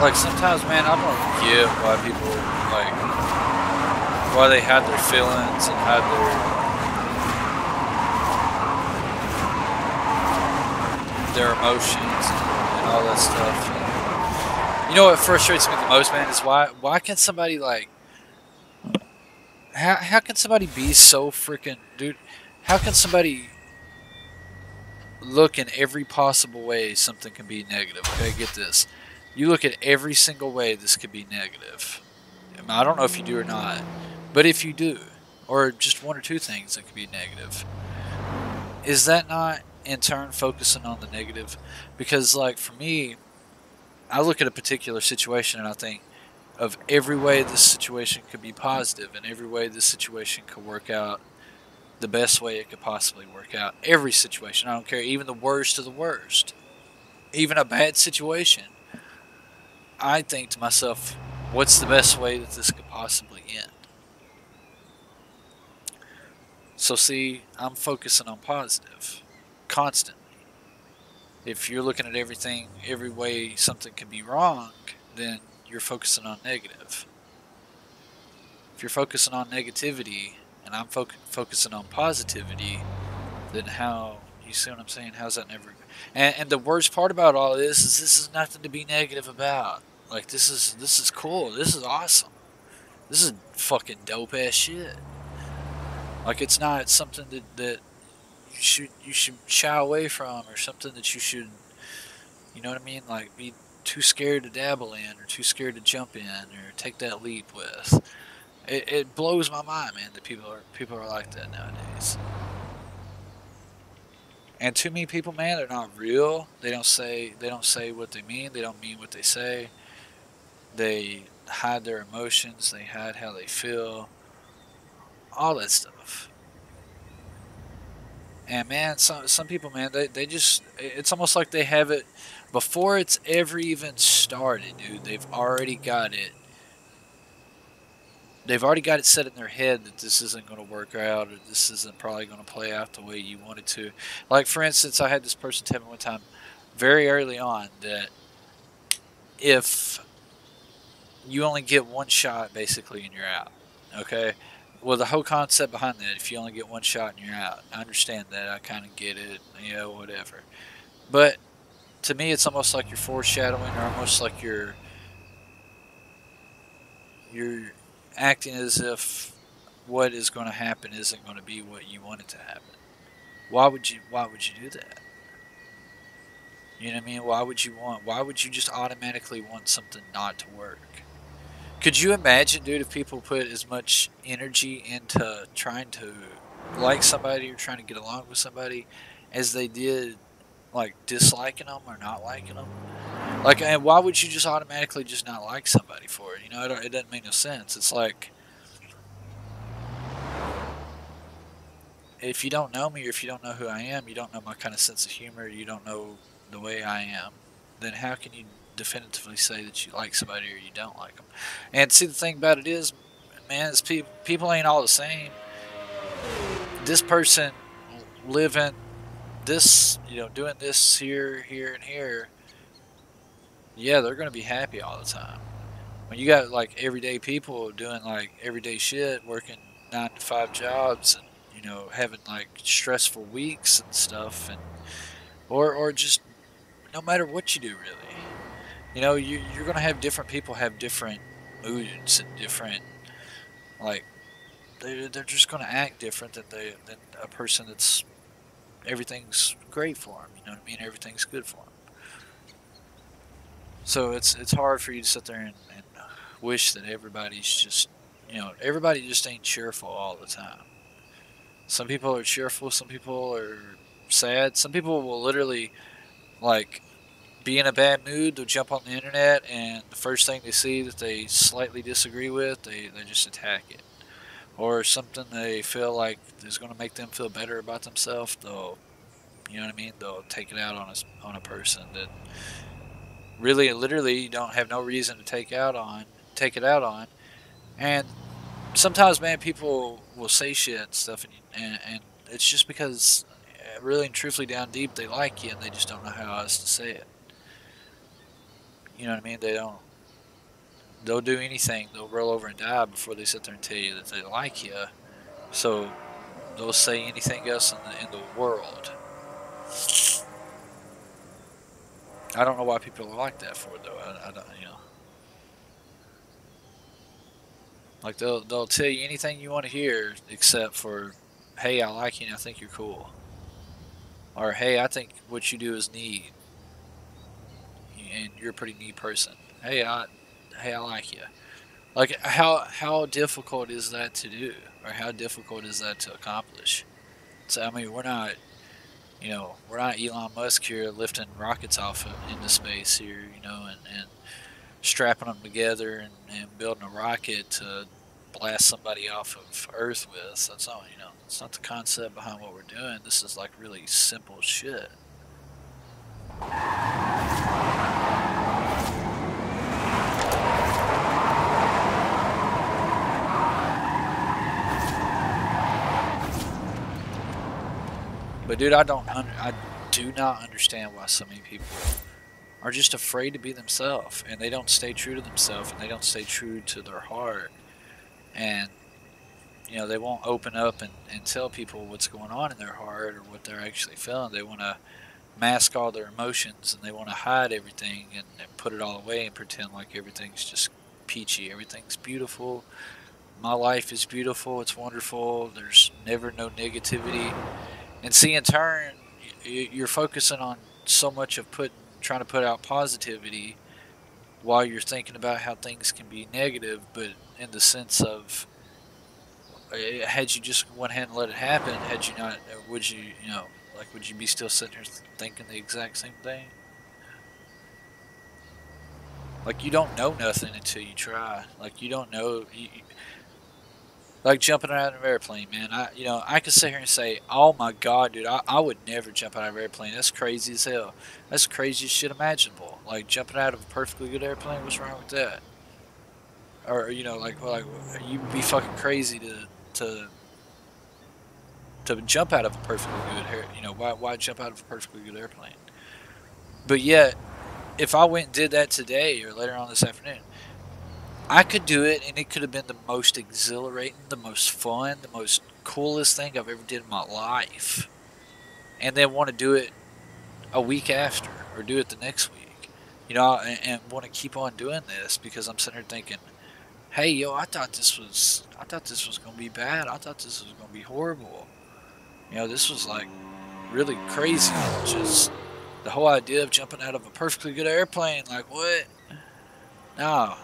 like sometimes, man, I don't get why people like why they had their feelings and had their emotions and all that stuff. And you know what frustrates me the most, man, is why can somebody like how can somebody be so freaking dude? How can somebody look in every possible way something can be negative? Okay, get this. You look at every single way this could be negative. I don't know if you do or not, but if you do, or just one or two things that could be negative, is that not in turn focusing on the negative? Because, like, for me, I look at a particular situation and I think of every way this situation could be positive and every way this situation could work out the best way it could possibly work out. Every situation, I don't care, even the worst of the worst, even a bad situation. I think to myself, what's the best way that this could possibly end? So, see, I'm focusing on positive constantly. If you're looking at everything, every way something can be wrong, then you're focusing on negative. If you're focusing on negativity and I'm focusing on positivity, then how, you see what I'm saying? How's that never? And the worst part about all this is nothing to be negative about. Like this is cool. This is awesome. This is fucking dope ass shit. Like it's not something that you should shy away from or something that you should, you know what I mean, like be too scared to dabble in or too scared to jump in or take that leap with. It blows my mind, man, that people are like that nowadays. And too many people, man, they're not real. They don't say what they mean. They don't mean what they say. They hide their emotions. They hide how they feel. All that stuff. And man, some people, man, they just, it's almost like they have it before it's ever even started, dude. They've already got it set in their head that this isn't going to work out or this isn't probably going to play out the way you want it to. Like for instance, I had this person tell me one time very early on that if you only get one shot basically and you're out, okay? Well, the whole concept behind that, if you only get one shot and you're out, I understand that. I kind of get it, whatever. But to me, it's almost like you're foreshadowing, or almost like you're acting as if what is going to happen isn't going to be what you want it to happen. Why would you do that? You know what I mean? Why would you just automatically want something not to work? Could you imagine, dude, if people put as much energy into trying to like somebody or trying to get along with somebody as they did like disliking them or not liking them? Like, and why would you just automatically just not like somebody for it? It doesn't make no sense. It's like if you don't know me or if you don't know who I am, you don't know my kind of sense of humor, you don't know the way I am, then how can you definitively say that you like somebody or you don't like them? And see, the thing about it is, man, is people ain't all the same. This person living this, doing this here, here, and here, yeah, they're going to be happy all the time. When you got like everyday people doing like everyday shit, working 9 to 5 jobs and, having like stressful weeks and stuff, and or just no matter what you do, really, you're going to have different people have different moods and different, like, they're just going to act different than a person that's everything's great for them. You know what I mean? Everything's good for them. So it's hard for you to sit there and wish that everybody's just, everybody just ain't cheerful all the time. Some people are cheerful. Some people are sad. Some people will literally like be in a bad mood. They'll jump on the internet and the first thing they see that they slightly disagree with, they just attack it. Or something they feel like is going to make them feel better about themselves, they'll, you know what I mean? They'll take it out on a person that really, literally, you don't have no reason to take it out on. And sometimes, man, people will say shit and stuff, and it's just because, really and truthfully, down deep, they like you, and they just don't know how else to say it. You know what I mean? They don't. they'll do anything. They'll roll over and die before they sit there and tell you that they like you. So they'll say anything else in the world. I don't know why people are like that for though. I don't, you know, like they'll tell you anything you want to hear except for, hey, I like you and I think you're cool, or hey, I think what you do is neat and you're a pretty neat person. Hey, I like you. Like how difficult is that to do, or how difficult is that to accomplish? So I mean, we're not Elon Musk here lifting rockets off into space here, and strapping them together and building a rocket to blast somebody off of Earth with. That's not, it's not the concept behind what we're doing. This is like really simple shit. But dude, I do not understand why so many people are just afraid to be themselves, and they don't stay true to themselves, and they don't stay true to their heart, and they won't open up and tell people what's going on in their heart or what they're actually feeling. They want to mask all their emotions, and they want to hide everything and put it all away and pretend like everything's just peachy, everything's beautiful. My life is beautiful, it's wonderful, there's never no negativity. And see, in turn, you're focusing on so much of trying to put out positivity while you're thinking about how things can be negative, but in the sense of, had you just went ahead and let it happen, had you not, would you, like, would you be still sitting here thinking the exact same thing? Like, you don't know nothing until you try. Like, you don't know. Like jumping out of an airplane, man. I could sit here and say, "Oh my God, dude, I would never jump out of an airplane. That's crazy as hell. That's the craziest shit imaginable. Like jumping out of a perfectly good airplane. What's wrong with that? Or like you'd be fucking crazy to to jump out of a perfectly good air. Why jump out of a perfectly good airplane? But yet, if I went and did that today or later on this afternoon, I could do it, and it could have been the most exhilarating, the most fun, the most coolest thing I've ever did in my life. And then want to do it a week after, or do it the next week, and want to keep on doing this because I'm sitting here thinking, hey, yo, I thought this was gonna be bad. I thought this was gonna be horrible. This was like really crazy. Just the whole idea of jumping out of a perfectly good airplane, like what? No.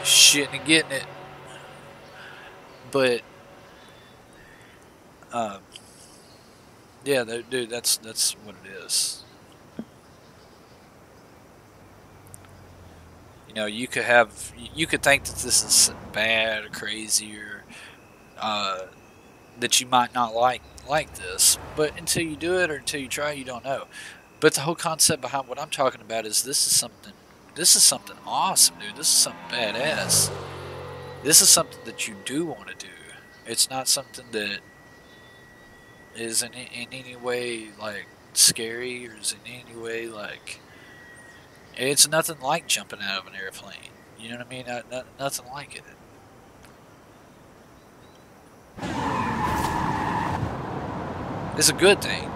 Shitting and getting it. But uh, yeah, dude, that's what it is. You could think that this is bad or crazy, or uh, that you might not like this, but until you do it or until you try, you don't know. But the whole concept behind what I'm talking about is this is something awesome, dude. This is something badass. This is something that you do want to do. It's not something that is in any way like scary, or is in any way like, it's nothing like jumping out of an airplane. You know what I mean? Nothing like it. It's a good thing.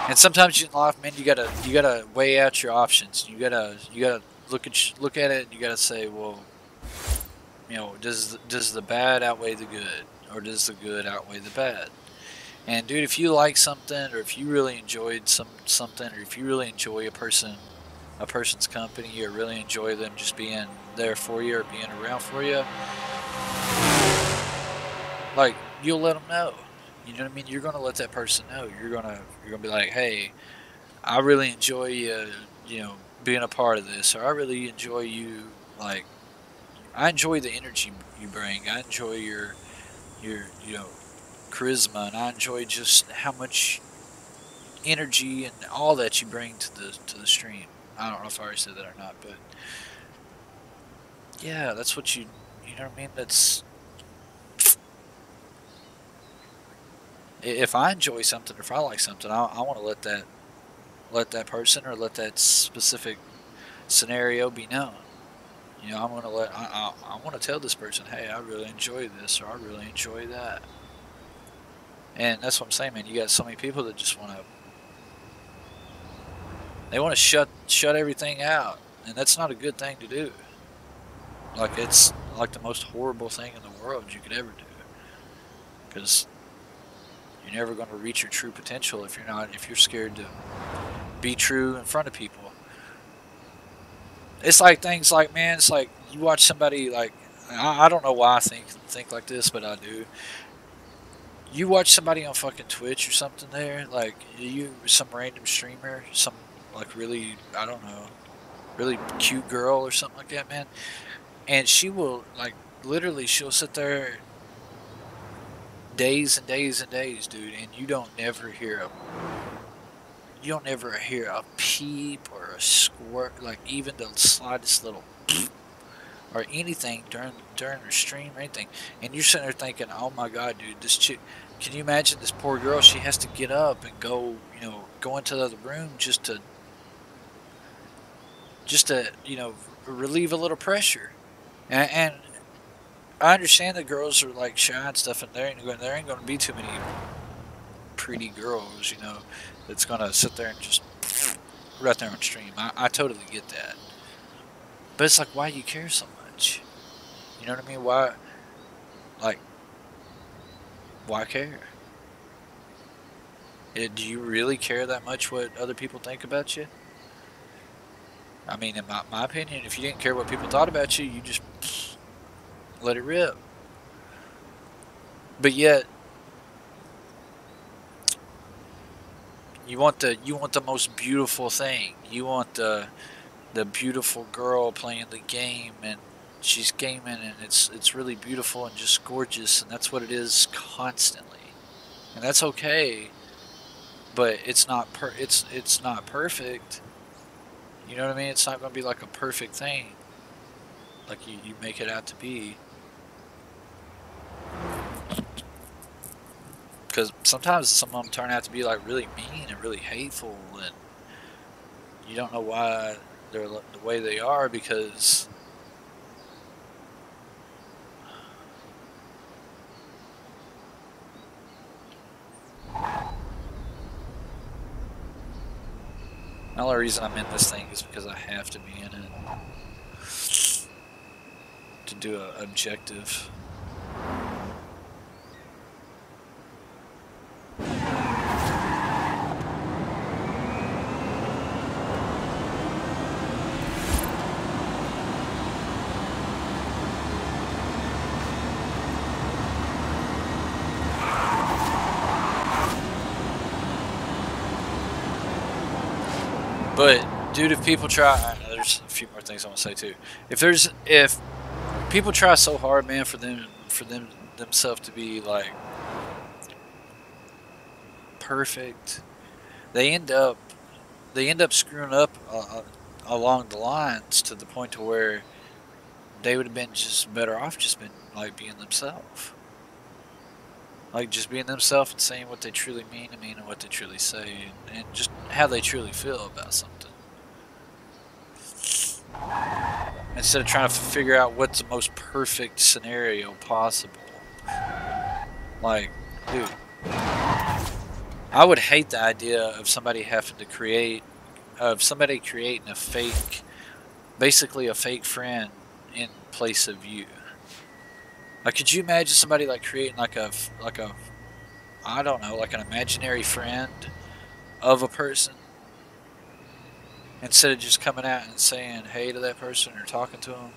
And sometimes in life, man, you gotta weigh out your options. You gotta look at it, and you gotta say, well, does the bad outweigh the good, or does the good outweigh the bad? And dude, if you like something, or if you really enjoyed something, or if you really enjoy a person's company, or really enjoy them just being there for you or being around for you, like, you'll let them know. You know what I mean? You're gonna let that person know. You're gonna be like, hey, I really enjoy being a part of this, or I really enjoy you. Like, I enjoy the energy you bring. I enjoy your charisma, and I enjoy just how much energy and all that you bring to the stream. I don't know if I already said that or not, but yeah, that's what you know what I mean. If I enjoy something, if I like something, I want to let that person or let that specific scenario be known. You know, I'm gonna let I want to tell this person, hey, I really enjoy this or I really enjoy that. And that's what I'm saying, man. You got so many people that just want to they want to shut everything out, and that's not a good thing to do. Like it's like the most horrible thing in the world you could ever do, because you're never going to reach your true potential if you're scared to be true in front of people. It's like things like, man, it's like you watch somebody like I don't know why I think like this, but I do. You watch somebody on fucking Twitch or something there, like you some random streamer, some like really I don't know, really cute girl or something like that, man, and she will like literally she'll sit there days and days and days, dude, and you don't ever hear a peep or a squirt, like even the slightest little or anything during her stream or anything. And you're sitting there thinking, oh my god, dude, this chick. Can you imagine this poor girl? She has to get up and go, go into the other room just to, relieve a little pressure. And I understand that girls are like shy and stuff, and there ain't going to be too many pretty girls, that's going to sit there and just right there on stream. I totally get that. But it's like, why do you care so much? You know what I mean? Like, why care? Do you really care that much what other people think about you? I mean, in my opinion, if you didn't care what people thought about you, you just let it rip. But yet, you want the most beautiful thing. You want the beautiful girl playing the game, and she's gaming, and it's really beautiful and just gorgeous, and that's what it is constantly, and that's okay. But it's not it's not perfect. You know what I mean? It's not going to be like a perfect thing, like you make it out to be. Because sometimes some of them turn out to be like really mean and really hateful, and you don't know why they're the way they are, because the only reason I'm in this thing is because I have to be in it to do an objective. But dude, if people try, there's a few more things I want to say too. If people try so hard, man, for them themselves to be like perfect, they end up screwing up along the lines to the point to where they would have been just better off just been like being themselves. Like just being themselves and saying what they truly mean and what they truly say, and just how they truly feel about something. Instead of trying to figure out what's the most perfect scenario possible. Like, dude, I would hate the idea of somebody creating a fake, basically a fake friend in place of you. Like, could you imagine somebody like creating like a I don't know, like an imaginary friend of a person, instead of just coming out and saying hey to that person or talking to them?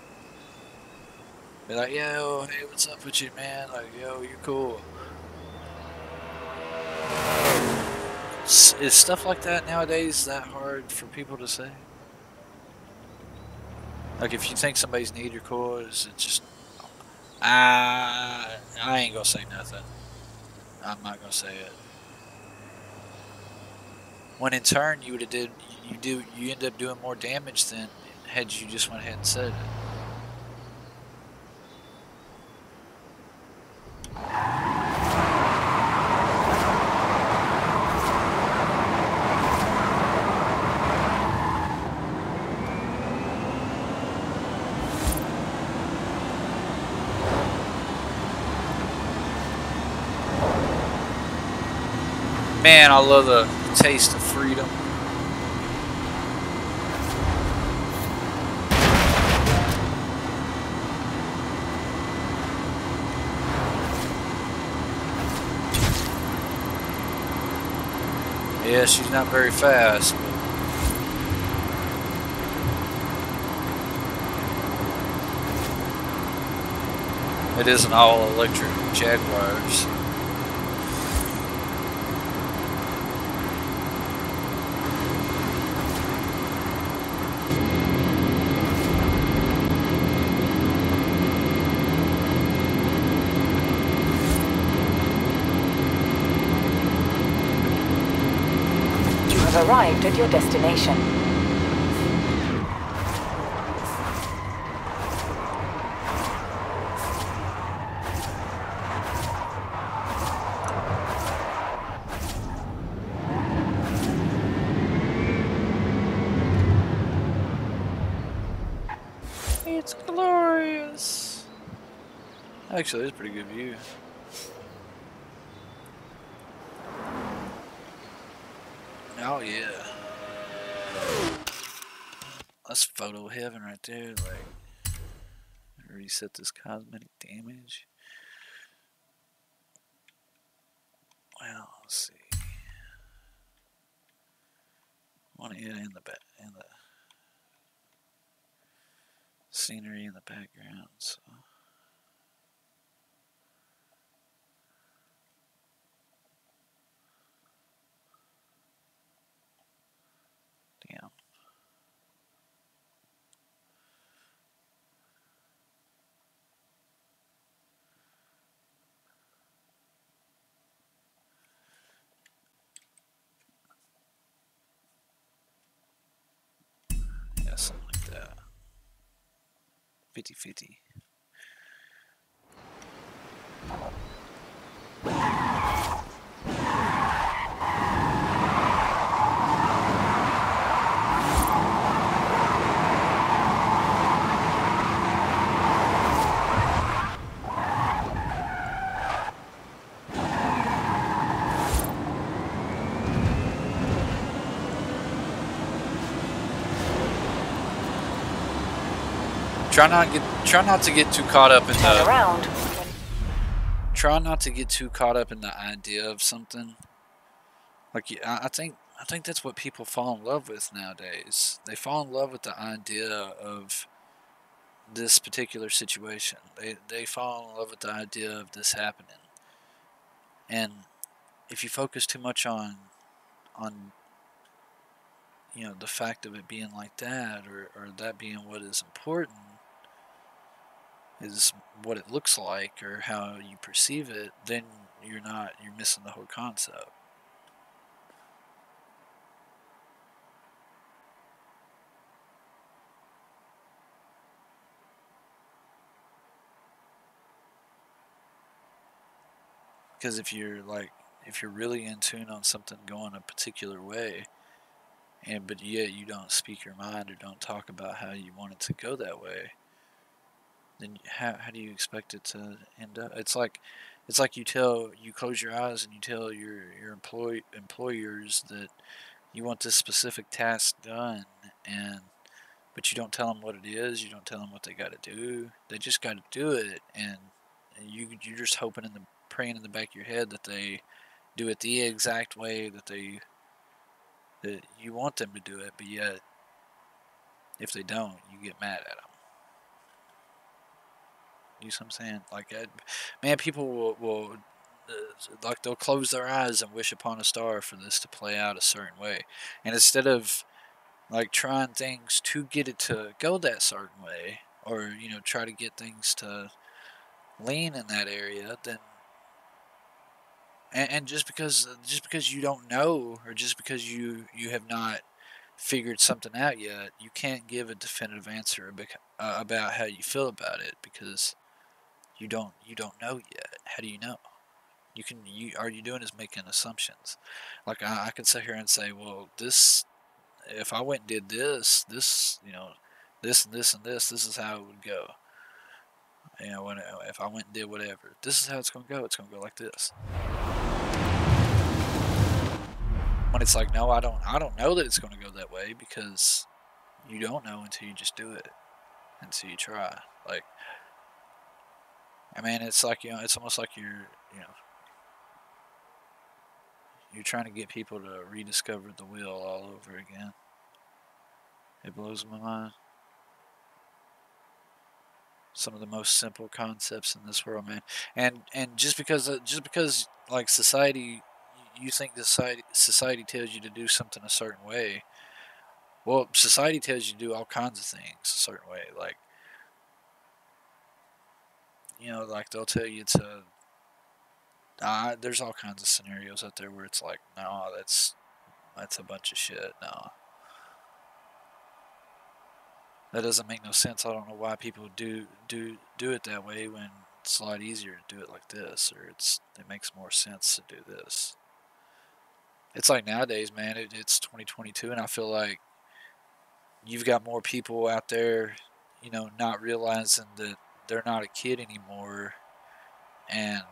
Be like, yo, hey, what's up with you, man? Like, yo, you're cool. Is stuff like that nowadays that hard for people to say? Like, if you think somebody's neat or cool, is it just I ain't gonna say nothing. I'm not gonna say it. When in turn you end up doing more damage than had you just went ahead and said it. Man, I love the taste of freedom. Yeah, she's not very fast, but it is an all-electric Jaguar. So. Arrived at your destination. It's glorious. Actually, it's a pretty good view. Oh yeah. That's photo heaven right there. Like, reset this cosmetic damage. Well, let's see. I want to add in the back and the scenery in the background. So. Damn. Yeah, something like that. 50-50. Try not to get too caught up in the. Try not to get too caught up in the idea of something. Like I think that's what people fall in love with nowadays. They fall in love with the idea of this particular situation. They fall in love with the idea of this happening. And if you focus too much on you know the fact of it being like that, or that being what is important, is what it looks like or how you perceive it, then you're missing the whole concept. Because if you're really in tune on something going a particular way, but yet you don't speak your mind or don't talk about how you want it to go that way, then how do you expect it to end up? It's like you close your eyes and you tell your employers that you want this specific task done, but you don't tell them what it is. You don't tell them what they got to do. They just got to do it, and you're just hoping praying in the back of your head that they do it the exact way that you want them to do it. But yet, if they don't, you get mad at them. You see what I'm saying? Like, man, people will like they'll close their eyes and wish upon a star for this to play out a certain way, and instead of like trying things to get it to go that certain way, or try to get things to lean in that area, then and just because you don't know, or just because you have not figured something out yet, you can't give a definitive answer about how you feel about it, because you don't know yet. How do you know? All you're doing is making assumptions. Like I could sit here and say, well, this, if I went and did this, this and this and this is how it would go. If I went and did whatever, this is how it's going to go. It's going to go like this. When it's like, no, I don't know that it's going to go that way, because you don't know until you just do it, until you try. Like, I mean, it's like, it's almost like you're trying to get people to rediscover the wheel all over again. It blows my mind. Some of the most simple concepts in this world, man. And just because like society, you think the society tells you to do something a certain way. Well, society tells you to do all kinds of things a certain way. Like, like they'll tell you to. There's all kinds of scenarios out there where it's like, no, that's a bunch of shit. No, that doesn't make no sense. I don't know why people do it that way when it's a lot easier to do it like this, or it makes more sense to do this. It's like nowadays, man. It's 2022, and I feel like you've got more people out there, not realizing that they're not a kid anymore, and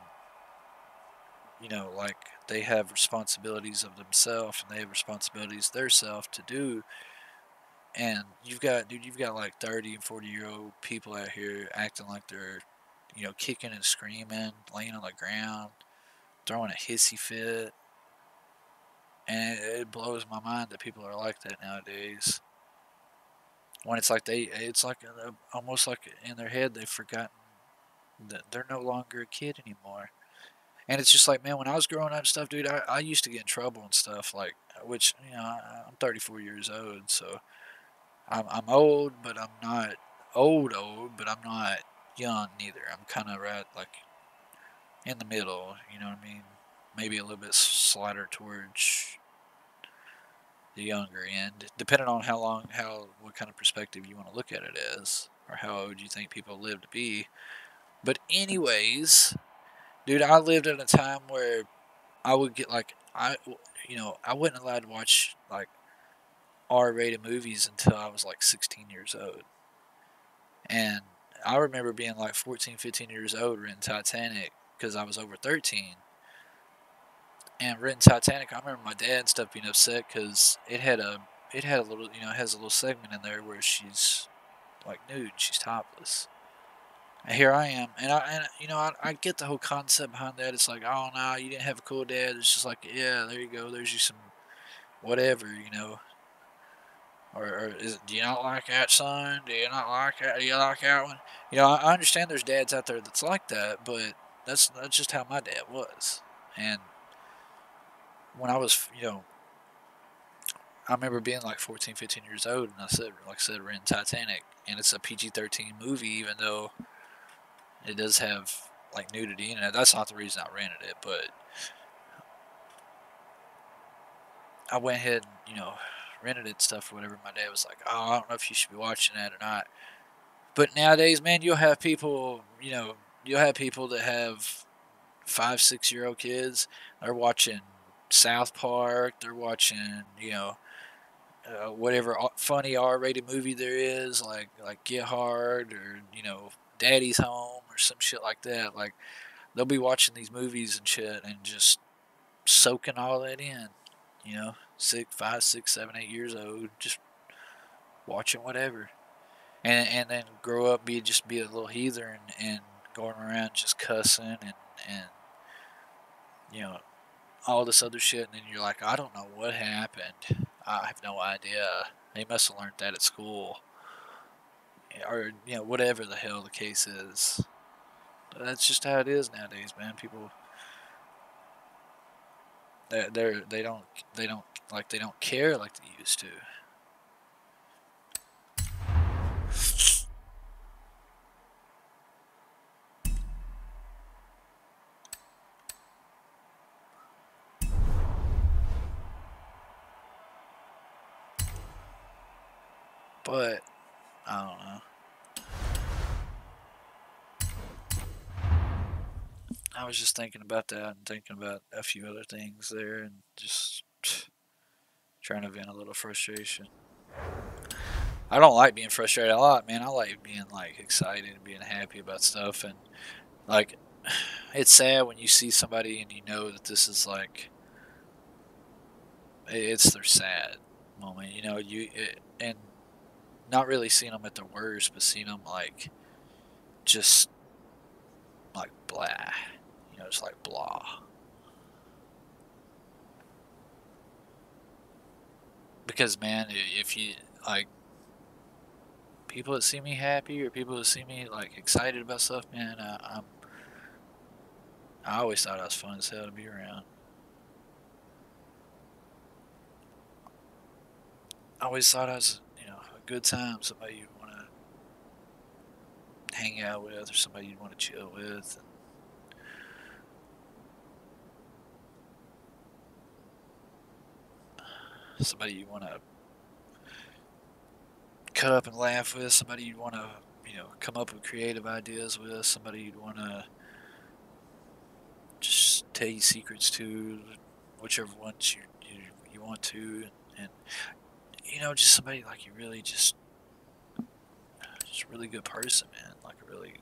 like they have responsibilities of themselves, and they have responsibilities their self to do. And you've got like 30 and 40-year-old people out here acting like they're, kicking and screaming, laying on the ground, throwing a hissy fit. And it blows my mind that people are like that nowadays. When it's like it's like almost like in their head they've forgotten that they're no longer a kid anymore. And it's just like, man, when I was growing up and stuff, dude, I used to get in trouble and stuff, like, which, I'm 34 years old, so I'm old, but I'm not old, but I'm not young neither. I'm kind of right, like, in the middle, you know what I mean? Maybe a little bit slighter towards the younger end, depending on what kind of perspective you want to look at it as, or how old you think people live to be. But anyways, dude, I lived at a time where I would get like I wasn't allowed to watch like R-rated movies until I was like 16 years old, and I remember being like 14, 15 years old renting Titanic because I was over 13. And renting Titanic, I remember my dad and stuff being upset because it had a little, it has a little segment in there where she's like nude, she's topless. And here I am, and I get the whole concept behind that. It's like, oh no, you didn't have a cool dad. It's just like, yeah, there you go. There's you some whatever. Do you not like that, son? Do you not like that? Do you like that one? I understand there's dads out there that's like that, but that's just how my dad was. And when I was, I remember being like 14, 15 years old, and like I said, renting Titanic, and it's a PG-13 movie, even though it does have like nudity in it. That's not the reason I rented it, but I went ahead and rented it and stuff or whatever. My dad was like, "Oh, I don't know if you should be watching that or not." But nowadays, man, you'll have people that have 5, 6-year-old kids. They're watching South Park. They're watching, whatever funny R-rated movie there is, like Get Hard, or Daddy's Home, or some shit like that. Like, they'll be watching these movies and shit and just soaking all that in. 6, 5, 6, 7, 8 years old, just watching whatever, and then grow up be a little heathen, and going around just cussing, and you know all this other shit, and then you're like, I don't know what happened. I have no idea. They must have learned that at school, or whatever the hell the case is. That's just how it is nowadays, man. People, they don't care like they used to. But I don't know. I was just thinking about that and thinking about a few other things there, and just trying to vent a little frustration. I don't like being frustrated a lot, man. I like being like excited and being happy about stuff, and like it's sad when you see somebody and you know that this is like It's their sad moment, you know. And not really seeing them at their worst, but seeing them like just like blah, you know, just like blah. Because man, if you like people that see me happy or people that see me like excited about stuff, man, I always thought I was fun as hell to be around. I always thought I was, you know, a good time, somebody you'd want to hang out with, or somebody you'd want to chill with. Somebody you want to cut up and laugh with, somebody you'd want to, you know, come up with creative ideas with, somebody you'd want to just tell you secrets to, whichever ones you want to, and you know, just somebody like you really just really good person, man, like a really.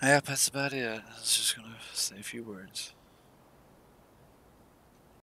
Yeah, that's about it. I was just gonna say a few words.